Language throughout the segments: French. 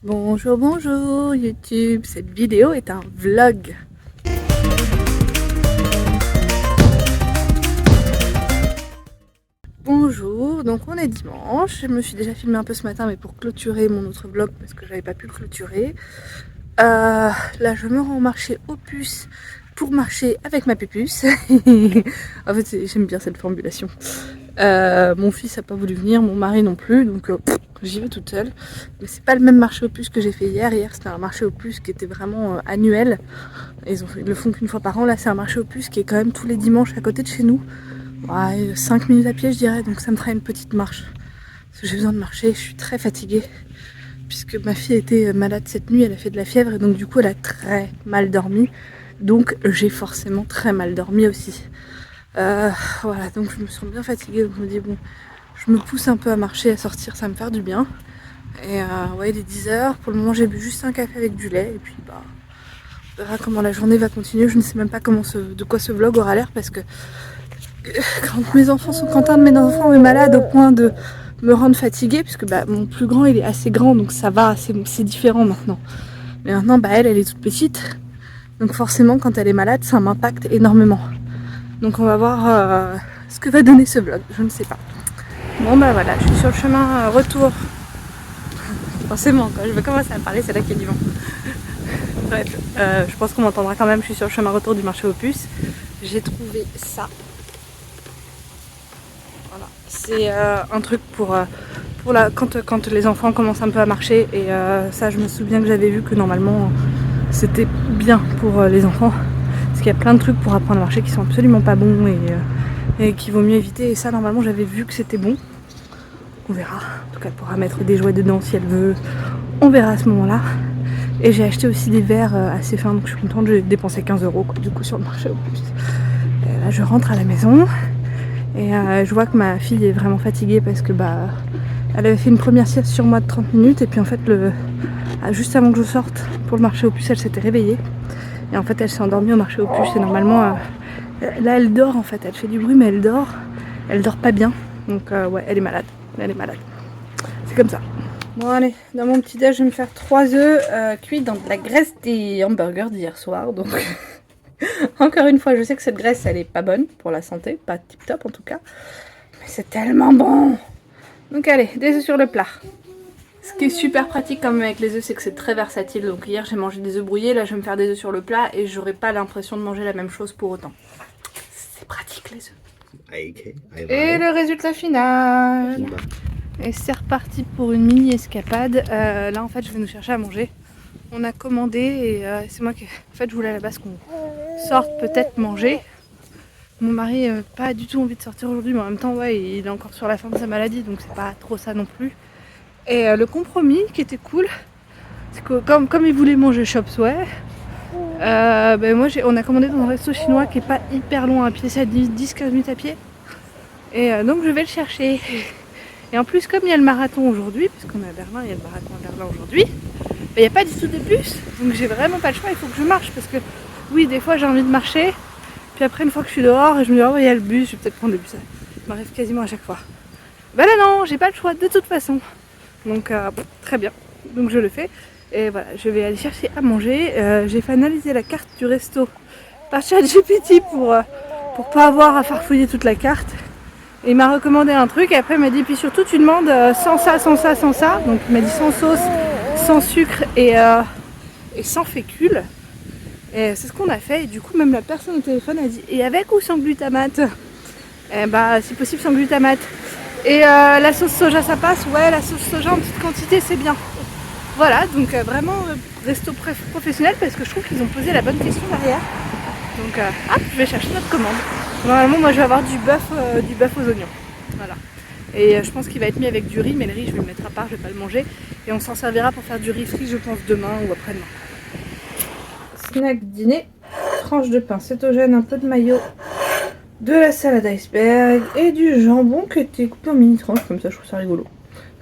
Bonjour, bonjour YouTube, cette vidéo est un vlog. Bonjour, donc on est dimanche, je me suis déjà filmé un peu ce matin mais pour clôturer mon autre vlog parce que j'avais pas pu le clôturer. Là je me rends au marché Opus pour marcher avec ma pépus. En fait j'aime bien cette formulation. Mon fils a pas voulu venir, mon mari non plus, donc j'y vais toute seule. Mais c'est pas le même marché Opus que j'ai fait hier. Hier c'était un marché Opus qui était vraiment annuel. Ils le font qu'une fois par an. Là c'est un marché Opus qui est quand même tous les dimanches à côté de chez nous. Ouais, 5 minutes à pied je dirais, donc ça me fera une petite marche. Parce que j'ai besoin de marcher, je suis très fatiguée. Puisque ma fille était malade cette nuit, elle a fait de la fièvre et donc du coup elle a très mal dormi. Donc j'ai forcément très mal dormi aussi. Voilà, donc je me sens bien fatiguée, donc je me dis bon, je me pousse un peu à marcher, à sortir, ça va me faire du bien. Et ouais, il est 10h, pour le moment j'ai bu juste un café avec du lait et puis bah on verra comment la journée va continuer. Je ne sais même pas de quoi ce vlog aura l'air parce que quand un de mes enfants est malade au point de me rendre fatiguée, puisque bah, mon plus grand il est assez grand donc ça va, c'est différent maintenant. Mais maintenant bah, elle est toute petite, donc forcément quand elle est malade ça m'impacte énormément. Donc on va voir ce que va donner ce vlog, je ne sais pas. Bon bah voilà, je suis sur le chemin retour. Forcément quand je vais commencer à parler c'est là qu'il y a du vent. Bref, je pense qu'on m'entendra quand même, je suis sur le chemin retour du marché Opus. J'ai trouvé ça. Voilà. C'est un truc pour quand les enfants commencent un peu à marcher. Et ça, je me souviens que j'avais vu que normalement, c'était bien pour les enfants. Parce qu'il y a plein de trucs pour apprendre à marcher qui sont absolument pas bons et qu'il vaut mieux éviter. Et ça, normalement, j'avais vu que c'était bon. On verra. En tout cas, elle pourra mettre des jouets dedans si elle veut. On verra à ce moment-là. Et j'ai acheté aussi des verres assez fins. Donc je suis contente, j'ai dépensé 15 € du coup sur le marché Opus. Et là, je rentre à la maison. Et je vois que ma fille est vraiment fatiguée parce que bah elle avait fait une première sieste sur moi de 30 minutes et puis en fait juste avant que je sorte pour le marché Opus elle s'était réveillée et en fait elle s'est endormie au marché Opus et normalement là elle dort en fait, elle fait du bruit mais elle dort pas bien donc ouais elle est malade, c'est comme ça. Bon allez, dans mon petit déj je vais me faire 3 œufs cuits dans de la graisse des hamburgers d'hier soir donc encore une fois, je sais que cette graisse, elle est pas bonne pour la santé, pas tip top en tout cas. Mais c'est tellement bon. Donc allez, des œufs sur le plat. Ce qui est super pratique quand même avec les œufs, c'est que c'est très versatile. Donc hier, j'ai mangé des œufs brouillés, là je vais me faire des œufs sur le plat et j'aurai pas l'impression de manger la même chose pour autant. C'est pratique les œufs. Et le résultat final. Et c'est reparti pour une mini escapade. Là en fait, je vais nous chercher à manger. On a commandé et c'est moi qui... En fait, je voulais à la base qu'on sorte peut-être manger. Mon mari pas du tout envie de sortir aujourd'hui, mais en même temps, ouais, il est encore sur la fin de sa maladie, donc c'est pas trop ça non plus. Et le compromis qui était cool, c'est que comme il voulait manger Chop Suey, moi on a commandé dans un resto chinois qui est pas hyper loin à pied, c'est à 10-15 minutes à pied. Et donc je vais le chercher. Et en plus, comme il y a le marathon aujourd'hui, puisqu'on est à Berlin, il y a le marathon à Berlin aujourd'hui, il n'y a pas du tout de bus, donc j'ai vraiment pas le choix, il faut que je marche parce que oui, des fois j'ai envie de marcher, puis après une fois que je suis dehors, je me dis oh il y a le bus, je vais peut-être prendre le bus. Ça m'arrive quasiment à chaque fois. Bah là non, j'ai pas le choix de toute façon. Donc très bien, donc je le fais. Et voilà, je vais aller chercher à manger. J'ai fait analyser la carte du resto par ChatGPT pour pas avoir à farfouiller toute la carte. Et il m'a recommandé un truc et après il m'a dit puis surtout tu demandes sans ça, sans ça, sans ça. Donc il m'a dit sans sauce, sans sucre et sans fécule. Et c'est ce qu'on a fait et du coup même la personne au téléphone a dit et avec ou sans glutamate? Et bah si possible sans glutamate. Et la sauce soja ça passe? Ouais, la sauce soja en petite quantité c'est bien. Voilà, donc vraiment resto professionnel parce que je trouve qu'ils ont posé la bonne question derrière. Donc je vais chercher notre commande. Normalement moi je vais avoir du bœuf aux oignons. Voilà. Et je pense qu'il va être mis avec du riz, mais le riz je vais le mettre à part, je vais pas le manger. Et on s'en servira pour faire du riz frit je pense demain ou après-demain. Snack dîner, tranche de pain cétogène, un peu de mayo, de la salade iceberg et du jambon qui était coupé en mini tranches, comme ça je trouve ça rigolo.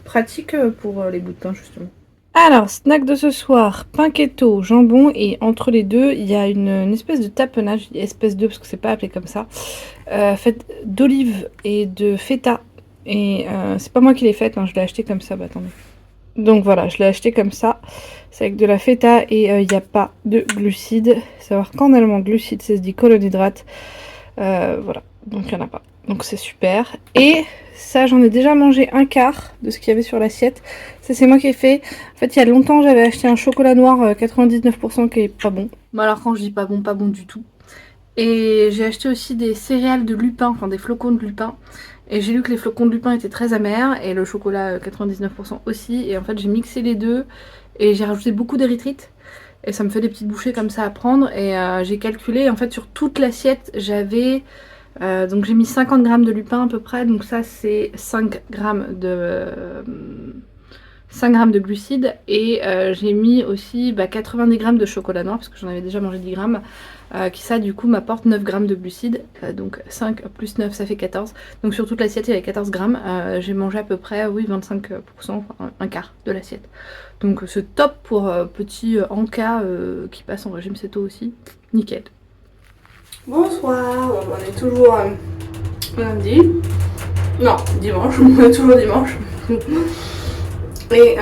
Pratique pour les bouts de pain justement. Alors, snack de ce soir, pain keto, jambon et entre les deux, il y a une espèce de tapenade, je dis espèce de parce que c'est pas appelé comme ça, faite d'olive et de feta. Et c'est pas moi qui l'ai faite, hein, je l'ai acheté comme ça, bah attendez. Donc voilà, je l'ai acheté comme ça. C'est avec de la feta et il n'y a pas de glucides. Savoir qu'en allemand, glucides, ça se dit colonhydrate. Voilà, donc il n'y en a pas. Donc c'est super. Et ça, j'en ai déjà mangé un quart de ce qu'il y avait sur l'assiette. Ça, c'est moi qui ai fait. En fait, il y a longtemps, j'avais acheté un chocolat noir 99% qui est pas bon. Bon, alors quand je dis pas bon du tout. Et j'ai acheté aussi des céréales de lupin, enfin des flocons de lupin. Et j'ai lu que les flocons de lupin étaient très amers et le chocolat 99% aussi. Et en fait, j'ai mixé les deux et j'ai rajouté beaucoup d'érythrite. Et ça me fait des petites bouchées comme ça à prendre. Et j'ai calculé, en fait, sur toute l'assiette, j'avais... donc j'ai mis 50 grammes de lupin à peu près. Donc ça, c'est 5 grammes de... 5 grammes de glucides et j'ai mis aussi 90 grammes de chocolat noir parce que j'en avais déjà mangé 10 grammes qui ça du coup m'apporte 9 grammes de glucides donc 5 plus 9 ça fait 14 donc sur toute l'assiette il y avait 14 grammes j'ai mangé à peu près oui 25% enfin, un quart de l'assiette donc c'est top pour petit encas qui passe en régime céto aussi, nickel. Bonsoir, on est toujours lundi, non dimanche, on est toujours dimanche. Et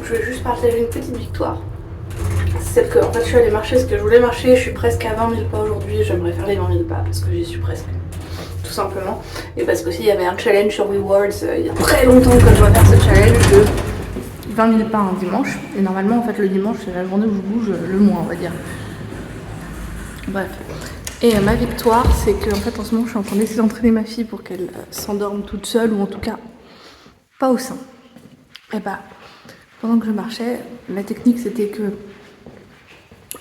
je vais juste partager une petite victoire. C'est celle que en fait je suis allée marcher ce que je voulais marcher, je suis presque à 20 000 pas aujourd'hui, j'aimerais faire les 20 000 pas parce que j'y suis presque. Tout simplement. Et parce qu'aussi il y avait un challenge sur WeWords il y a très longtemps que je dois faire ce challenge de 20 000 pas un dimanche. Et normalement en fait le dimanche c'est la journée où je bouge le moins on va dire. Bref. Et ma victoire c'est que en fait en ce moment je suis en train d'essayer d'entraîner ma fille pour qu'elle s'endorme toute seule ou en tout cas pas au sein. Et bah, pendant que je marchais, la technique c'était que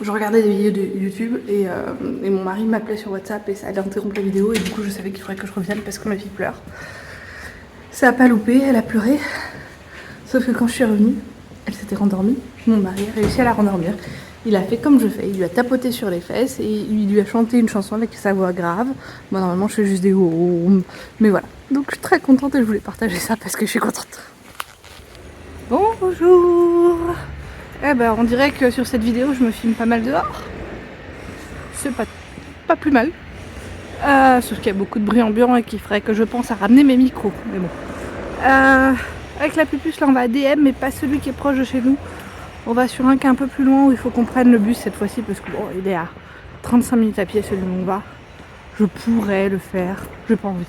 je regardais des vidéos de YouTube et mon mari m'appelait sur WhatsApp et ça allait interrompre la vidéo et du coup je savais qu'il faudrait que je revienne parce que ma fille pleure. Ça a pas loupé, elle a pleuré. Sauf que quand je suis revenue, elle s'était rendormie. Mon mari a réussi à la rendormir. Il a fait comme je fais, il lui a tapoté sur les fesses et il lui a chanté une chanson avec sa voix grave. Moi normalement je fais juste des oh, mais voilà. Donc je suis très contente et je voulais partager ça parce que je suis contente. Bonjour. Eh ben on dirait que sur cette vidéo je me filme pas mal dehors. C'est pas plus mal. Sauf qu'il y a beaucoup de bruit ambiant et qu'il faudrait que je pense à ramener mes micros. Mais bon. Avec la pupus là on va à DM mais pas celui qui est proche de chez nous. On va sur un qui est un peu plus loin où il faut qu'on prenne le bus cette fois-ci parce que bon il est à 35 minutes à pied celui où on va. Je pourrais le faire. J'ai pas envie.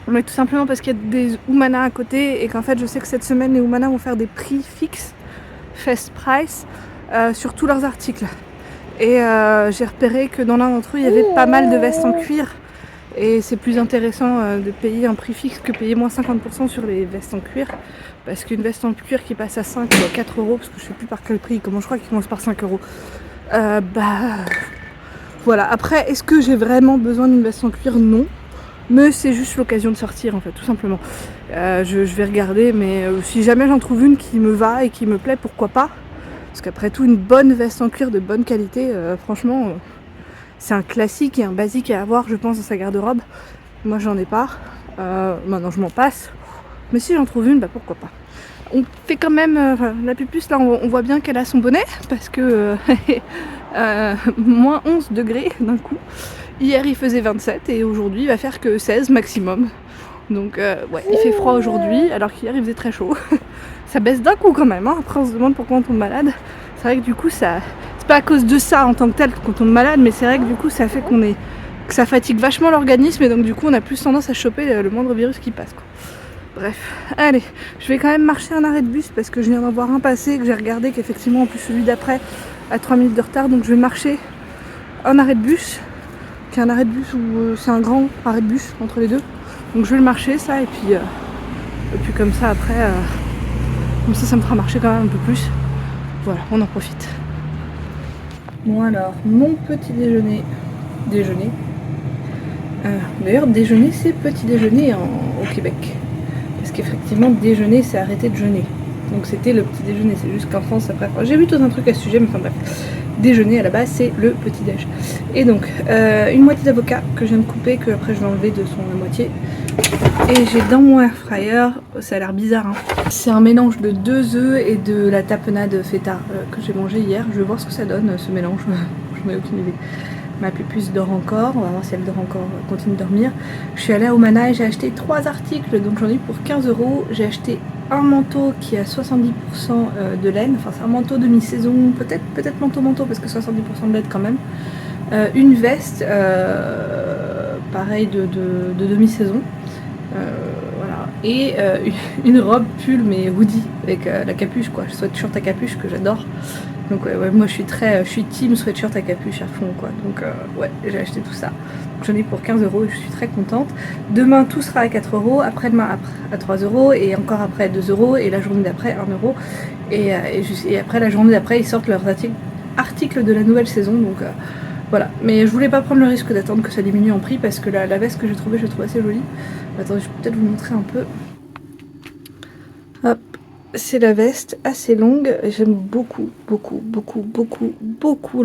Mais tout simplement parce qu'il y a des Humana à côté et qu'en fait je sais que cette semaine les Humana vont faire des prix fixes, fest price, sur tous leurs articles. Et j'ai repéré que dans l'un d'entre eux il y avait pas mal de vestes en cuir et c'est plus intéressant de payer un prix fixe que payer moins 50% sur les vestes en cuir parce qu'une veste en cuir qui passe à 5 ou à 4 euros, parce que je sais plus par quel prix, comment je crois qu'il commence par 5 euros, voilà. Après est-ce que j'ai vraiment besoin d'une veste en cuir? Non. Mais c'est juste l'occasion de sortir en fait, tout simplement. Je vais regarder, mais si jamais j'en trouve une qui me va et qui me plaît, pourquoi pas. Parce qu'après tout, une bonne veste en cuir de bonne qualité, franchement, c'est un classique et un basique à avoir, je pense, dans sa garde-robe. Moi, j'en ai pas. Maintenant, je m'en passe. Mais si j'en trouve une, bah pourquoi pas. On fait quand même... la pupus, là, on voit bien qu'elle a son bonnet, parce que... moins 11 degrés d'un coup. Hier il faisait 27 et aujourd'hui il va faire que 16 maximum. Donc ouais, il fait froid aujourd'hui alors qu'hier il faisait très chaud. Ça baisse d'un coup quand même, hein. Après on se demande pourquoi on tombe malade. C'est vrai que du coup ça... C'est pas à cause de ça en tant que tel qu'on tombe malade, mais c'est vrai que du coup ça fait que ça fatigue vachement l'organisme et donc du coup on a plus tendance à choper le moindre virus qui passe quoi. Bref, allez, je vais quand même marcher un arrêt de bus parce que je viens d'en voir un passer, que j'ai regardé qu'effectivement en plus celui d'après à 3 minutes de retard, donc je vais marcher un arrêt de bus. Qui est un arrêt de bus où c'est un grand arrêt de bus entre les deux. Donc je vais le marcher ça et puis comme ça après comme ça me fera marcher quand même un peu plus. Voilà, on en profite. Bon alors, mon petit déjeuner. D'ailleurs déjeuner c'est petit déjeuner au Québec. Parce qu'effectivement déjeuner c'est arrêter de jeûner. Donc c'était le petit déjeuner, c'est juste qu'en France après. J'ai vu tout un truc à ce sujet, mais enfin bref. Déjeuner à la base c'est le petit déj. Et donc une moitié d'avocat que je viens de couper, que après je vais enlever de son moitié. Et j'ai dans mon air fryer, ça a l'air bizarre hein. C'est un mélange de 2 œufs et de la tapenade feta que j'ai mangé hier. Je vais voir ce que ça donne ce mélange, je n'ai aucune idée. Ma pupusse dort encore, on va voir si elle dort encore, continue de dormir. Je suis allée à Omana et j'ai acheté 3 articles, donc j'en ai eu pour 15 €. J'ai acheté un manteau qui a 70% de laine, enfin c'est un manteau de mi-saison, peut-être manteau parce que 70% de laine quand même. Une veste, pareil de demi-saison. Voilà. Et une robe pull mais hoodie avec la capuche quoi, sweatshirt à capuche que j'adore. Donc ouais, moi je suis team sweatshirt à capuche à fond quoi. Donc ouais, j'ai acheté tout ça. J'en ai pour 15 € et je suis très contente. Demain tout sera à 4 €, après-demain à 3 € et encore après 2 € et la journée d'après 1 €. Et après la journée d'après ils sortent leurs articles de la nouvelle saison. Donc voilà. Mais je voulais pas prendre le risque d'attendre que ça diminue en prix parce que la veste que j'ai trouvée, je la trouve assez jolie. Attendez, je peux peut-être vous montrer un peu. Hop. C'est la veste assez longue, j'aime beaucoup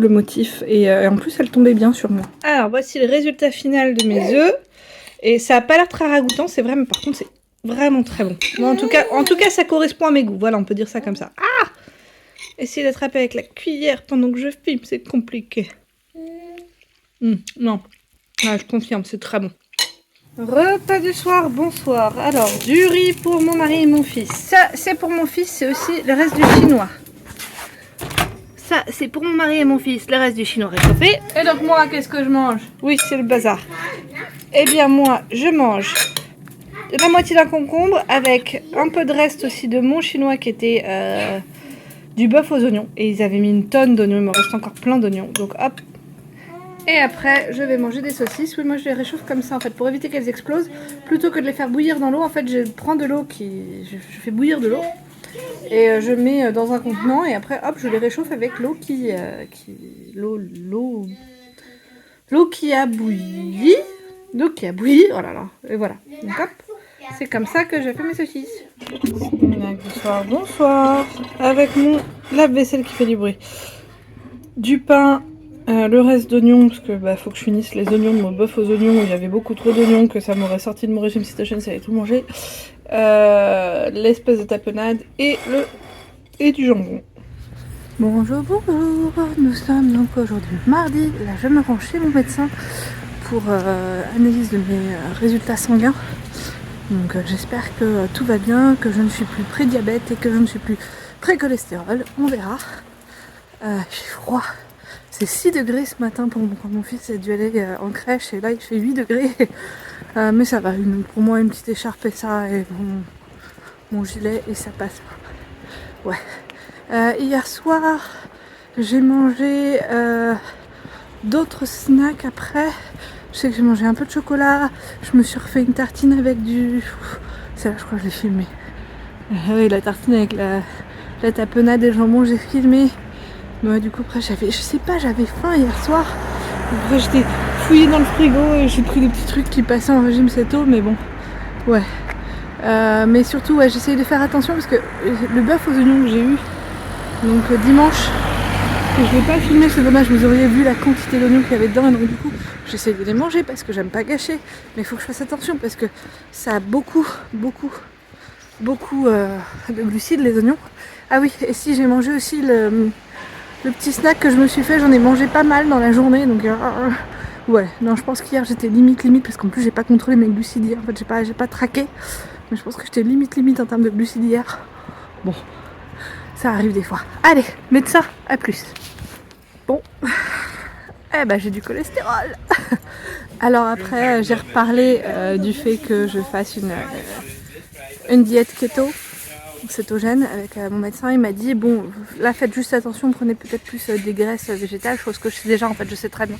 le motif et en plus elle tombait bien sur moi. Alors voici le résultat final de mes œufs et ça a pas l'air très ragoûtant, c'est vrai, mais par contre c'est vraiment très bon. Moi, en tout cas ça correspond à mes goûts, voilà, on peut dire ça comme ça. Ah, essayer d'attraper avec la cuillère pendant que je filme, c'est compliqué. Non, ah, je confirme, c'est très bon. Repas du soir, bonsoir. Alors, du riz pour mon mari et mon fils. Ça, c'est pour mon fils, c'est aussi le reste du chinois. Ça, c'est pour mon mari et mon fils, le reste du chinois réchauffé. Et donc moi, qu'est-ce que je mange? Oui, c'est le bazar. Eh bien moi, je mange la moitié d'un concombre avec un peu de reste aussi de mon chinois qui était du bœuf aux oignons. Et ils avaient mis une tonne d'oignons, il me reste encore plein d'oignons. Donc hop. Et après, je vais manger des saucisses. Oui, moi je les réchauffe comme ça en fait pour éviter qu'elles explosent. Plutôt que de les faire bouillir dans l'eau, en fait, je prends de l'eau je fais bouillir de l'eau et je mets dans un contenant et après, hop, je les réchauffe avec l'eau l'eau qui a bouilli. L'eau qui a bouilli, oh là là, et voilà. Donc hop, c'est comme ça que je fais mes saucisses. Bonsoir, bonsoir. Avec mon lave-vaisselle qui fait du bruit. Du pain. Le reste d'oignons, parce que faut que je finisse les oignons de mon bœuf aux oignons, où il y avait beaucoup trop d'oignons, que ça m'aurait sorti de mon régime cétogène, ça allait tout manger. L'espèce de tapenade et du jambon. Bonjour, nous sommes donc aujourd'hui mardi, là je me rends chez mon médecin pour analyse de mes résultats sanguins. Donc j'espère que tout va bien, que je ne suis plus pré-diabète et que je ne suis plus pré-cholestérol, on verra. J'ai froid. C'est 6 degrés ce matin pour quand mon fils a dû aller en crèche et là il fait 8 degrés. Mais ça va, pour moi une petite écharpe et ça et mon gilet et ça passe. Ouais. Hier soir j'ai mangé d'autres snacks après. Je sais que j'ai mangé un peu de chocolat. Je me suis refait une tartine avec du... Celle-là je crois que je l'ai filmé. Oui, la tartine avec la tapenade et le jambon j'ai filmé. Mais ouais, du coup après j'avais faim hier soir. Après j'étais fouillée dans le frigo et j'ai pris des petits trucs qui passaient en régime céto, mais bon, ouais. Mais surtout ouais, j'essaye de faire attention parce que le bœuf aux oignons que j'ai eu donc dimanche, que je ne l'ai pas filmé, c'est dommage, vous auriez vu la quantité d'oignons qu'il y avait dedans et donc du coup j'essaye de les manger parce que j'aime pas gâcher, mais il faut que je fasse attention parce que ça a beaucoup de glucides les oignons. Ah oui, et si j'ai mangé aussi le petit snack que je me suis fait, j'en ai mangé pas mal dans la journée, donc ouais, non, je pense qu'hier j'étais limite parce qu'en plus j'ai pas contrôlé mes glucides hier, en fait j'ai pas traqué, mais je pense que j'étais limite en termes de glucides hier. Bon, ça arrive des fois. Allez, médecin, à plus. Bon, eh ben j'ai du cholestérol. Alors après j'ai reparlé du fait que je fasse une diète keto, cétogène avec mon médecin. Il m'a dit bon là faites juste attention, prenez peut-être plus des graisses végétales, chose que je sais déjà en fait, je sais très bien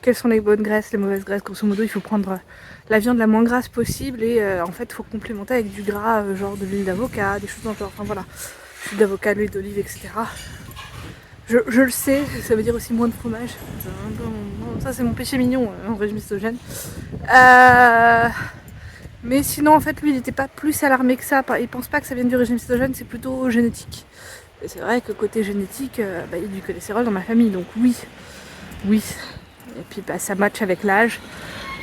quelles sont les bonnes graisses, les mauvaises graisses. Grosso modo il faut prendre la viande la moins grasse possible et en fait il faut complémenter avec du gras, genre de l'huile d'avocat, des choses dans le genre, enfin voilà, l'huile d'avocat, l'huile d'olive, etc. Je le sais, ça veut dire aussi moins de fromage. Ça c'est mon péché mignon en régime cétogène. Mais sinon en fait lui il n'était pas plus alarmé que ça, il pense pas que ça vienne du régime cétogène, c'est plutôt génétique. Et c'est vrai que côté génétique, il y a du cholestérol dans ma famille, donc oui. Et puis ça match avec l'âge,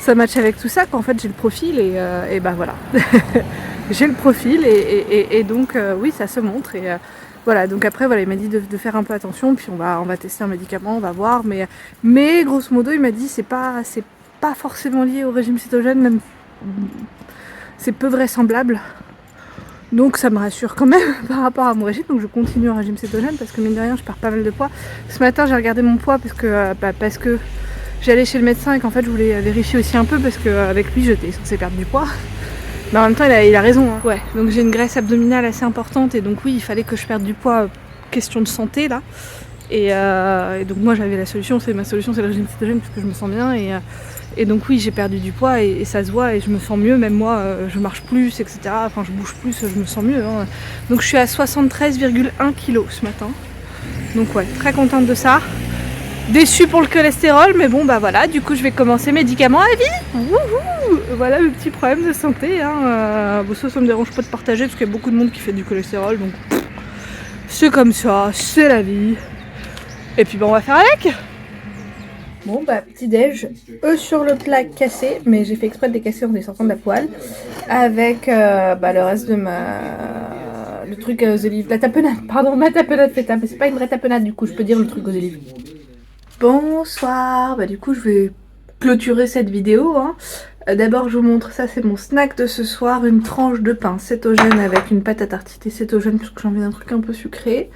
ça match avec tout ça, qu'en fait j'ai le profil et voilà. j'ai le profil et donc oui ça se montre et voilà, donc après voilà, il m'a dit de faire un peu attention, puis on va tester un médicament, on va voir, mais grosso modo il m'a dit c'est pas forcément lié au régime cétogène, même c'est peu vraisemblable. Donc ça me rassure quand même par rapport à mon régime, donc je continue un régime cétogène parce que mine de rien je perds pas mal de poids. Ce matin j'ai regardé mon poids parce que j'allais chez le médecin et qu'en fait je voulais vérifier aussi un peu parce qu'avec lui j'étais censée perdre du poids. Mais en même temps il a raison, hein. Ouais, donc j'ai une graisse abdominale assez importante et donc oui il fallait que je perde du poids, question de santé là. Et donc moi j'avais la solution, ma solution c'est le régime cétogène parce que je me sens bien et donc oui j'ai perdu du poids et ça se voit et je me sens mieux, même moi je marche plus etc, enfin je bouge plus, je me sens mieux, hein. Donc je suis à 73,1 kg ce matin, donc ouais très contente de ça, déçue pour le cholestérol mais bon bah voilà, du coup je vais commencer médicaments à vie. Wouhou, voilà le petit problème de santé, hein. Bon, ça me dérange pas de partager parce qu'il y a beaucoup de monde qui fait du cholestérol, donc c'est comme ça, c'est la vie. Et puis bon, on va faire avec. Bon bah petit déj, œufs sur le plat cassé, mais j'ai fait exprès de les casser en les sortant de la poêle, avec le reste de le truc aux olives, la tapenade, pardon, ma tapenade feta, mais c'est pas une vraie tapenade du coup, je peux dire le truc aux olives. Bonsoir, bah du coup je vais clôturer cette vidéo, hein. D'abord je vous montre, ça c'est mon snack de ce soir, une tranche de pain cétogène avec une pâte à tartiner cétogène parce que j'ai envie d'un truc un peu sucré.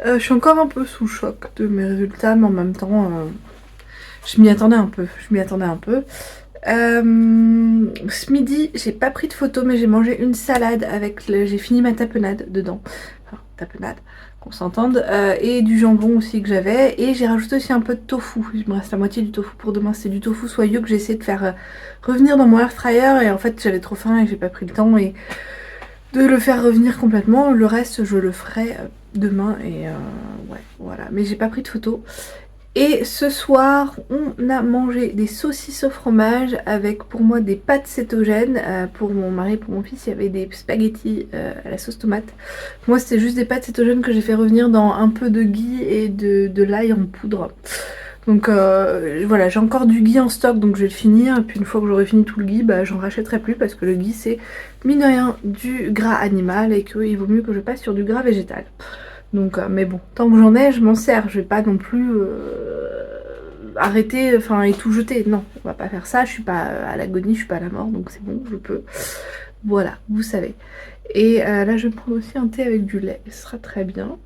Je suis encore un peu sous le choc de mes résultats, mais en même temps, je m'y attendais un peu. Ce midi, j'ai pas pris de photo, mais j'ai mangé une salade avec, j'ai fini ma tapenade dedans. Enfin, tapenade, qu'on s'entende. Et du jambon aussi que j'avais. Et j'ai rajouté aussi un peu de tofu. Il me reste la moitié du tofu pour demain. C'est du tofu soyeux que j'ai essayé de faire revenir dans mon air fryer. Et en fait, j'avais trop faim et j'ai pas pris le temps et de le faire revenir complètement. Le reste, je le ferai demain et ouais, voilà. Mais j'ai pas pris de photo. Et ce soir, on a mangé des saucisses au fromage avec pour moi des pâtes cétogènes. Pour mon mari, pour mon fils, il y avait des spaghettis à la sauce tomate. Moi, c'était juste des pâtes cétogènes que j'ai fait revenir dans un peu de ghee et de l'ail en poudre. Donc voilà, j'ai encore du ghee en stock, donc je vais le finir. Et puis une fois que j'aurai fini tout le ghee, bah, j'en rachèterai plus parce que le ghee, c'est mine de rien du gras animal et qu'il vaut mieux que je passe sur du gras végétal. Donc, mais bon, tant que j'en ai, je m'en sers. Je vais pas non plus arrêter, enfin, et tout jeter. Non, on va pas faire ça. Je suis pas à l'agonie, je suis pas à la mort, donc c'est bon, je peux. Voilà, vous savez. Et là, je vais prendre aussi un thé avec du lait. Ce sera très bien.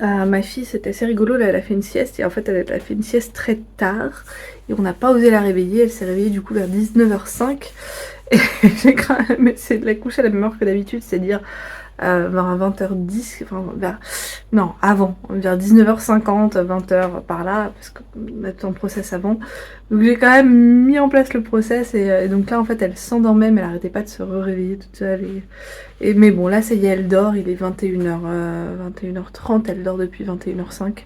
Ma fille, c'était assez rigolo. Là, elle a fait une sieste et en fait, elle a fait une sieste très tard et on n'a pas osé la réveiller. Elle s'est réveillée du coup vers 19h05 et j'ai quand même essayé de la coucher à la même heure que d'habitude, c'est-à-dire vers 20h10, enfin non, avant, vers 19h50, 20h par là, parce qu'on a tout en process avant. Donc j'ai quand même mis en place le process et donc là en fait elle s'endormait mais elle arrêtait pas de se réveiller toute seule. Mais bon là ça y est, elle dort, il est 21h30, elle dort depuis 21h05.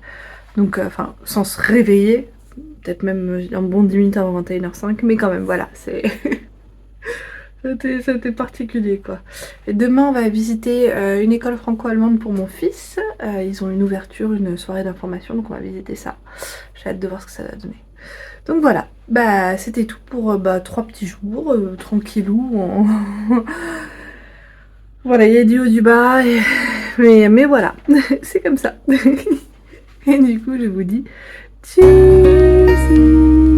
Donc enfin sans se réveiller, peut-être même un bon 10 minutes avant 21h05, mais quand même voilà, c'est... C'était particulier quoi. Et demain on va visiter une école franco-allemande pour mon fils. Ils ont une ouverture, une soirée d'information, donc on va visiter ça. J'ai hâte de voir ce que ça va donner. Donc voilà, bah c'était tout pour 3 petits jours, tranquillou. Voilà, il y a du haut du bas, mais voilà, c'est comme ça. Et du coup je vous dis tchuss.